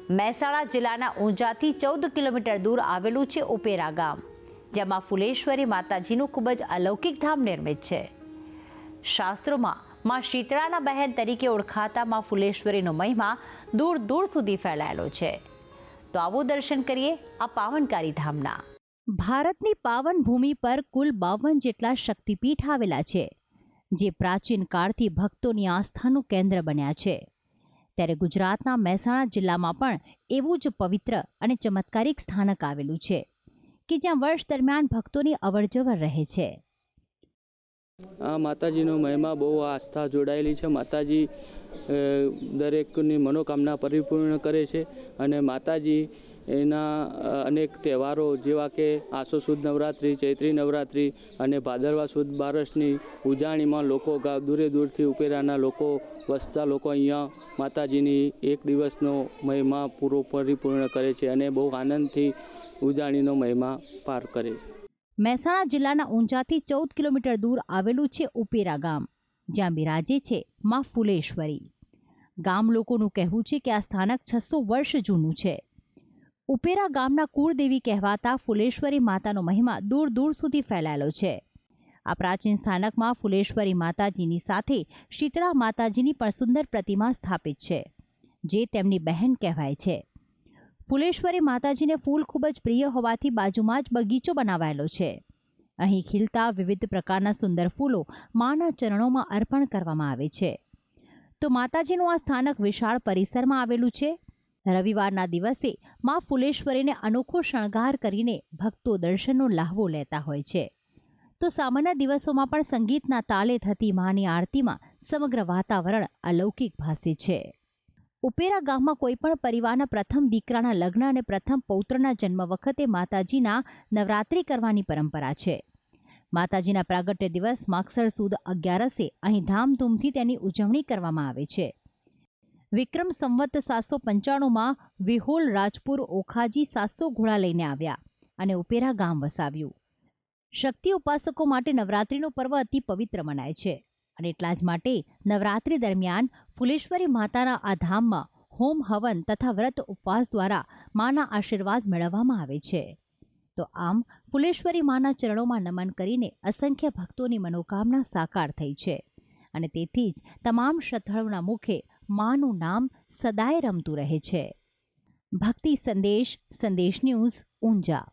મહેસાણા જિલ્લાના ઊંઝાથી 14 કિલોમીટર દૂર આવેલું છે ઉપેરા ગામ, જેમાં ફુલેશ્વરી માતાજીનું ખૂબ જ અલૌકિક ધામ નિર્મિત છે. શાસ્ત્રોમાં માં શીતળાના બહેન તરીકે ઓળખાતા માં ફુલેશ્વરીનો મહિમા દૂર દૂર સુધી ફેલાયેલો છે. તો આવો દર્શન કરીએ આ પાવનકારી ધામના. ભારતની પાવન ભૂમિ પર કુલ 52 જેટલા શક્તિપીઠ આવેલા છે, જે પ્રાચીન કાળથી ભક્તોની આસ્થાનું કેન્દ્ર બન્યા છે. ત્યારે ગુજરાતના મહેસાણા જિલ્લામાં પણ એવું જ પવિત્ર અને ચમત્કારિક સ્થાનક આવેલું છે કે જ્યાં વર્ષ દરમિયાન ભક્તોની અવરજવર રહે છે. આ માતાજીનો મહિમા બહુ આસ્થા જોડાયેલી છે. માતાજી દરેકની મનોકામના પરિપૂર્ણ કરે છે અને માતાજી એના અનેક તહેવારો જેવા કે આસો સુદ નવરાત્રિ, ચૈત્રી નવરાત્રિ અને ભાદરવા સુદ બારસની ઉજાણીમાં લોકો દૂરે દૂરથી ઉપેરાના લોકો વસતા લોકો અહીંયા માતાજીની એક દિવસનો મહિમા પૂરો પરિપૂર્ણ કરે છે અને બહુ આનંદથી ઉજાણીનો મહિમા પાર કરે છે. મહેસાણા જિલ્લાના ઊંઝાથી 14 કિલોમીટર દૂર આવેલું છે ઉપેરા ગામ, જ્યાં બિરાજે છે માં ફુલેશ્વરી. ગામ લોકોનું કહેવું છે કે આ સ્થાનક 600 વર્ષ જૂનું છે. ઉપેરા ગામના કુળદેવી કહેવાતા ફુલેશ્વરી માતાનો મહિમા દૂર દૂર સુધી ફેલાયેલો છે. આ પ્રાચીન સ્થાનકમાં ફુલેશ્વરી માતાજીની સાથે શીતળા માતાજીની પણ સુંદર પ્રતિમા સ્થાપિત છે, જે તેમની બહેન કહેવાય છે. ફુલેશ્વરી માતાજીને ફૂલ ખૂબ જ પ્રિય હોવાથી બાજુમાં જ બગીચો બનાવાયેલો છે. અહીં ખીલતા વિવિધ પ્રકારના સુંદર ફૂલો માના ચરણોમાં અર્પણ કરવામાં આવે છે. તો માતાજીનું આ સ્થાનક વિશાળ પરિસરમાં આવેલું છે. રવિવારના દિવસે માં ફુલેશ્વરીને અનોખો શણગાર કરીને ભક્તો દર્શનનો લાહવો લેતા હોય છે. તો સામાન્ય દિવસોમાં પણ સંગીતના તાલે થતી માની આરતીમાં સમગ્ર વાતાવરણ અલૌકિક ભાસે છે. ઉપેરા ગામમાં કોઈપણ પરિવારના પ્રથમ દીકરાના લગ્ન અને પ્રથમ પૌત્રના જન્મ વખતે માતાજીના નવરાત્રિ કરવાની પરંપરા છે. માતાજીના પ્રાગટ્ય દિવસ માગસર સુદ 11 અહીં ધામધૂમથી તેની ઉજવણી કરવામાં આવે છે. વિક્રમ સંવત 795માં વિહોલ રાજપુર ઓખાજી 700 ઘોડા લઈને આવ્યા અને ઉપેરા ગામ વસાવ્યું. શક્તિ ઉપાસકો માટે નવરાત્રિનો પર્વ અતિ પવિત્ર મનાય છે અને એટલા જ માટે નવરાત્રિ દરમિયાન ફુલેશ્વરી માતાના આ ધામમાં હોમ હવન તથા વ્રત ઉપવાસ દ્વારા માના આશીર્વાદ મેળવવામાં આવે છે. તો આમ ફુલેશ્વરી માના ચરણોમાં નમન કરીને અસંખ્ય ભક્તોની મનોકામના સાકાર થઈ છે અને તેથી જ તમામ શ્રદ્ધાળુઓના મુખે માનું નામ સદાય રમતું રહે છે. ભક્તિ સંદેશ, સંદેશ ન્યૂઝ, ઊંઝા.